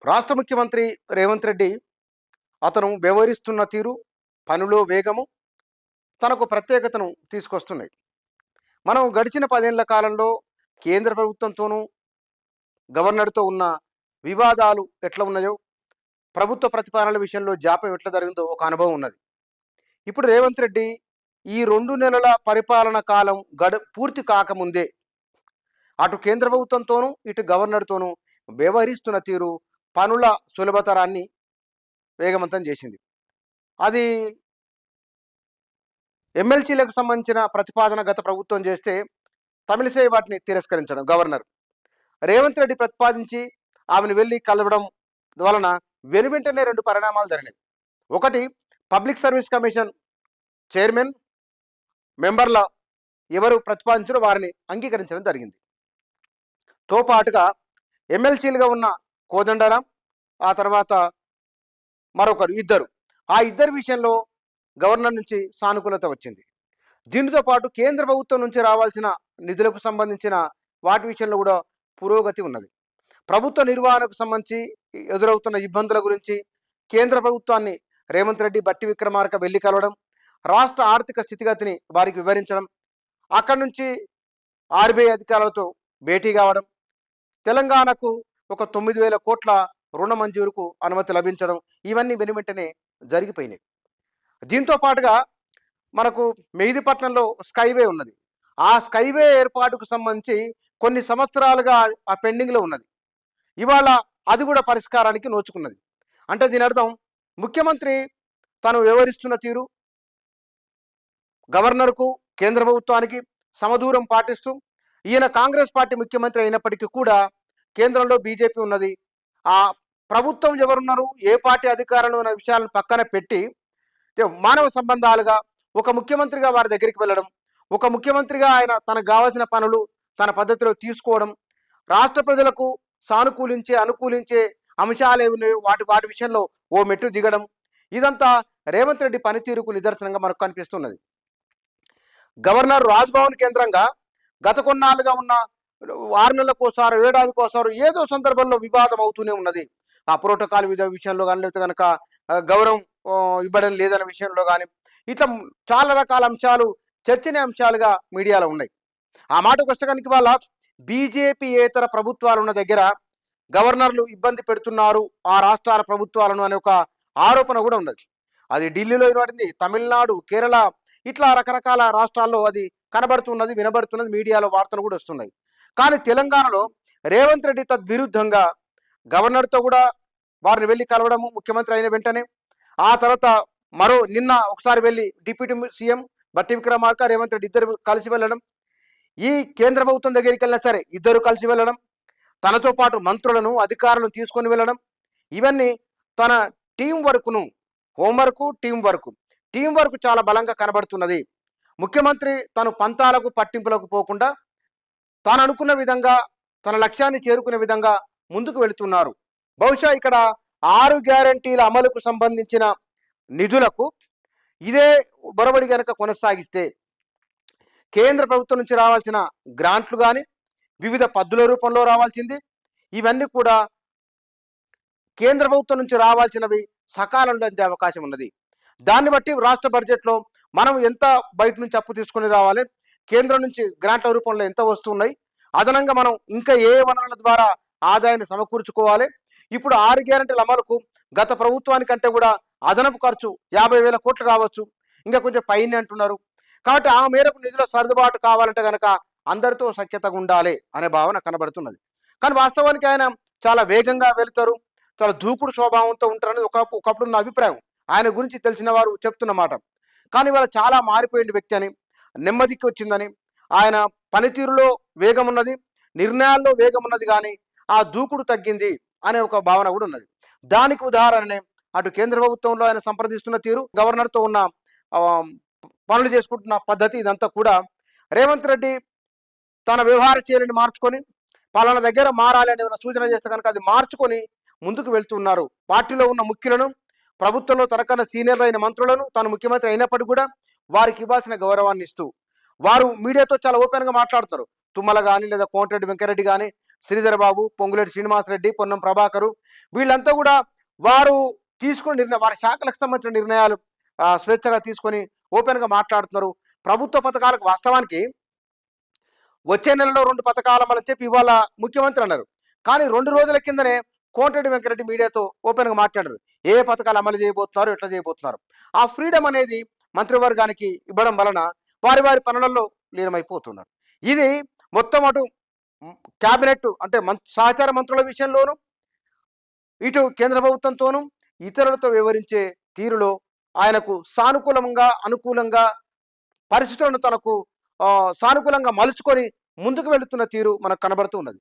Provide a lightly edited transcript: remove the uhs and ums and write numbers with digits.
రాష్ట్ర ముఖ్యమంత్రి రేవంత్ రెడ్డి అతను వ్యవహరిస్తున్న తీరు, పనిలో వేగము తనకు ప్రత్యేకతను తీసుకొస్తున్నాయి. మనం గడిచిన 10 ఏళ్ల కాలంలో కేంద్ర ప్రభుత్వంతోనూ, గవర్నర్‌తో ఉన్న వివాదాలు ఎట్లా ఉన్నాయో, ప్రభుత్వ ప్రతిపాదనల విషయంలో జాప్యం ఎట్లా జరిగిందో ఒక అనుభవం ఉన్నది. ఇప్పుడు రేవంత్ రెడ్డి ఈ 2 నెలల పరిపాలన కాలం పూర్తి కాకముందే అటు కేంద్ర ప్రభుత్వంతోనూ, ఇటు గవర్నర్‌తోనూ వ్యవహరిస్తున్న తీరు పనుల సులభతరాన్ని వేగవంతం చేసింది. అది ఎమ్మెల్సీలకు సంబంధించిన ప్రతిపాదన గత ప్రభుత్వం చేస్తే తమిళిసై వాటిని తిరస్కరించడం గవర్నర్. రేవంత్ రెడ్డి ప్రతిపాదించి ఆమెను వెళ్ళి కలవడం వలన వెనువెంటనే 2 పరిణామాలు జరిగినాయి. ఒకటి, పబ్లిక్ సర్వీస్ కమిషన్ చైర్మన్ మెంబర్ల ఎవరు ప్రతిపాదించారో వారిని అంగీకరించడం జరిగింది. తో పాటుగా ఎమ్మెల్సీలుగా ఉన్న కోదండరాం, ఆ తర్వాత మరొకరు ఇద్దరు, ఆ ఇద్దరి విషయంలో గవర్నర్ నుంచి సానుకూలత వచ్చింది. దీనితో పాటు కేంద్ర ప్రభుత్వం నుంచి రావాల్సిన నిధులకు సంబంధించిన వాటి విషయంలో కూడా పురోగతి ఉన్నది. ప్రభుత్వ నిర్వహణకు సంబంధించి ఎదురవుతున్న ఇబ్బందుల గురించి కేంద్ర ప్రభుత్వాన్ని రేవంత్ రెడ్డి, బట్టి విక్రమార్క వెళ్ళి కలవడం, రాష్ట్ర ఆర్థిక స్థితిగతిని వారికి వివరించడం, అక్కడి నుంచి ఆర్బీఐ అధికారులతో భేటీ కావడం, తెలంగాణకు ఒక 9,000 కోట్ల రుణ మంజూరుకు అనుమతి లభించడం, ఇవన్నీ వెనువెంటనే జరిగిపోయినాయి. దీంతో పాటుగా మనకు మెహిదీపట్నంలో స్కైవే ఉన్నది. ఆ స్కైవే ఏర్పాటుకు సంబంధించి కొన్ని సంవత్సరాలుగా ఆ పెండింగ్లో ఉన్నది. ఇవాళ అది కూడా పరిష్కారానికి నోచుకున్నది. అంటే దీని అర్థం ముఖ్యమంత్రి తను వ్యవహరిస్తున్న తీరు గవర్నర్కు, కేంద్ర ప్రభుత్వానికి సమదూరం పాటిస్తూ, ఈయన కాంగ్రెస్ పార్టీ ముఖ్యమంత్రి అయినప్పటికీ కూడా కేంద్రంలో బీజేపీ ఉన్నది. ఆ ప్రభుత్వం ఎవరున్నారు, ఏ పార్టీ అధికారంలో ఉన్న విషయాలను పక్కన పెట్టి మానవ సంబంధాలుగా ఒక ముఖ్యమంత్రిగా వారి దగ్గరికి వెళ్ళడం, ఒక ముఖ్యమంత్రిగా ఆయన తనకు కావాల్సిన పనులు తన పద్ధతిలో తీసుకోవడం, రాష్ట్ర ప్రజలకు సానుకూలించే అనుకూలించే అంశాలు ఏమున్నాయో వాటి విషయంలో ఓ మెట్టు దిగడం, ఇదంతా రేవంత్ రెడ్డి పనితీరుకు నిదర్శనంగా మనకు కనిపిస్తున్నది. గవర్నర్ రాజ్భవన్ కేంద్రంగా గత కొన్నాళ్ళుగా ఉన్న 6 నెలలకోసారి, ఏడాదికోసారి ఏదో సందర్భంలో వివాదం అవుతూనే ఉన్నది. ఆ ప్రోటోకాల్ విషయంలో కానీ, లేకపోతే కనుక గౌరవం ఇవ్వడం లేదనే విషయంలో కానీ, ఇట్లా చాలా రకాల అంశాలు చర్చనీయాంశాలుగా మీడియాలో ఉన్నాయి. ఆ మాటకు వస్తే కనుక వాళ్ళ బీజేపీయేతర ప్రభుత్వాలు ఉన్న దగ్గర గవర్నర్లు ఇబ్బంది పెడుతున్నారు ఆ రాష్ట్రాల ప్రభుత్వాలను అనే ఒక ఆరోపణ కూడా ఉన్నది. అది ఢిల్లీలో వినబడింది, తమిళనాడు, కేరళ, ఇట్లా రకరకాల రాష్ట్రాల్లో అది కనబడుతున్నది, వినబడుతున్నది, మీడియాలో వార్తలు కూడా వస్తున్నాయి. కానీ తెలంగాణలో రేవంత్ రెడ్డి తద్విరుద్ధంగా గవర్నర్తో కూడా వారిని వెళ్ళి కలవడము, ముఖ్యమంత్రి అయిన వెంటనే ఆ తర్వాత నిన్న ఒకసారి వెళ్ళి డిప్యూటీ సీఎం బట్టి విక్రమార్క, రేవంత్ రెడ్డి ఇద్దరు కలిసి వెళ్ళడం, ఈ కేంద్ర ప్రభుత్వం దగ్గరికి వెళ్ళినా సరే ఇద్దరు కలిసి వెళ్ళడం, తనతో పాటు మంత్రులను, అధికారులను తీసుకొని వెళ్ళడం, ఇవన్నీ తన టీం వర్క్ను, హోంవర్క్, టీం వర్క్ చాలా బలంగా కనబడుతున్నది. ముఖ్యమంత్రి తను పంతాలకు పట్టింపులకు పోకుండా తాను అనుకున్న విధంగా తన లక్ష్యాన్ని చేరుకునే విధంగా ముందుకు వెళుతున్నారు. బహుశా ఇక్కడ 6 గ్యారంటీల అమలుకు సంబంధించిన నిధులకు ఇదే బొరబడి కనుక కొనసాగిస్తే కేంద్ర ప్రభుత్వం నుంచి రావాల్సిన గ్రాంట్లు కానీ, వివిధ పద్దుల రూపంలో రావాల్సింది, ఇవన్నీ కూడా కేంద్ర ప్రభుత్వం నుంచి రావాల్సినవి సకాలంలో అందే అవకాశం ఉన్నది. దాన్ని బట్టి రాష్ట్ర బడ్జెట్లో మనం ఎంత బయట నుంచి అప్పు తీసుకొని రావాలి, కేంద్రం నుంచి గ్రాంట్ల రూపంలో ఎంత వస్తున్నాయి, అదనంగా మనం ఇంకా ఏ వనరుల ద్వారా ఆదాయాన్ని సమకూర్చుకోవాలి. ఇప్పుడు 6 గ్యారెంటీల అమలుకు గత ప్రభుత్వానికంటే కూడా అదనపు ఖర్చు 50,000 కోట్లు కావచ్చు, ఇంకా కొంచెం పైన అంటున్నారు. కాబట్టి ఆ మేరకు నిధుల సర్దుబాటు కావాలంటే కనుక అందరితో సఖ్యతగా ఉండాలి అనే భావన కనబడుతున్నది. కానీ వాస్తవానికి ఆయన చాలా వేగంగా వెళుతారు, చాలా దూకుడు స్వభావంతో ఉంటారని ఒకప్పుడు నా అభిప్రాయం. ఆయన గురించి తెలిసిన వారు చెప్తున్న మాట. కానీ ఇవాళ చాలా మారిపోయిన వ్యక్తి అని, నెమ్మదికి వచ్చిందని, ఆయన పనితీరులో వేగం ఉన్నది, నిర్ణయాల్లో వేగం ఉన్నది, కానీ ఆ దూకుడు తగ్గింది అనే ఒక భావన కూడా ఉన్నది. దానికి ఉదాహరణనే అటు కేంద్ర ప్రభుత్వంలో ఆయన సంప్రదిస్తున్న తీరు, గవర్నర్తో ఉన్న పనులు చేసుకుంటున్న పద్ధతి, ఇదంతా కూడా రేవంత్ రెడ్డి తన వ్యవహార శైలిని మార్చుకొని పలానా దగ్గర మారాలి అనే సూచన చేస్తే కనుక అది మార్చుకొని ముందుకు వెళ్తున్నారు. పార్టీలో ఉన్న ముఖ్యులను, ప్రభుత్వంలో తనకన్నా సీనియర్ అయిన మంత్రులను తాను ముఖ్యమంత్రి అయినప్పటికీ కూడా వారికి ఇవ్వాల్సిన గౌరవాన్ని ఇస్తూ వారు మీడియాతో చాలా ఓపెన్గా మాట్లాడుతారు. తుమ్మల కానీ, లేదా కోమటిరెడ్డి వెంకరెడ్డి కానీ, శ్రీధర్ బాబు, పొంగులేటి శ్రీనివాసరెడ్డి, పొన్నం ప్రభాకరు వీళ్ళంతా కూడా వారు తీసుకున్న నిర్ణయం, వారి శాఖలకు సంబంధించిన నిర్ణయాలు స్వేచ్ఛగా తీసుకొని ఓపెన్గా మాట్లాడుతున్నారు. ప్రభుత్వ పథకాలకు వాస్తవానికి వచ్చే నెలలో 2 పథకాలు అమలని చెప్పి ఇవాళ ముఖ్యమంత్రి అన్నారు. కానీ 2 రోజుల కిందనే కోమటిరెడ్డి వెంకటరెడ్డి మీడియాతో ఓపెన్గా మాట్లాడారు. ఏ పథకాలు అమలు చేయబోతున్నారు, ఎట్లా చేయబోతున్నారు. ఆ ఫ్రీడమ్ అనేది మంత్రివర్గానికి ఇవ్వడం వలన వారి వారి పనులలో లీనమైపోతున్నారు. ఇది మొత్తం అటు క్యాబినెట్ అంటే సహచార మంత్రుల విషయంలోనూ, ఇటు కేంద్ర ప్రభుత్వంతోనూ, ఇతరులతో వివరించే తీరులో ఆయనకు సానుకూలంగా, అనుకూలంగా పరిస్థితులను తనకు సానుకూలంగా మలుచుకొని ముందుకు వెళుతున్న తీరు మనకు కనబడుతూ ఉన్నది.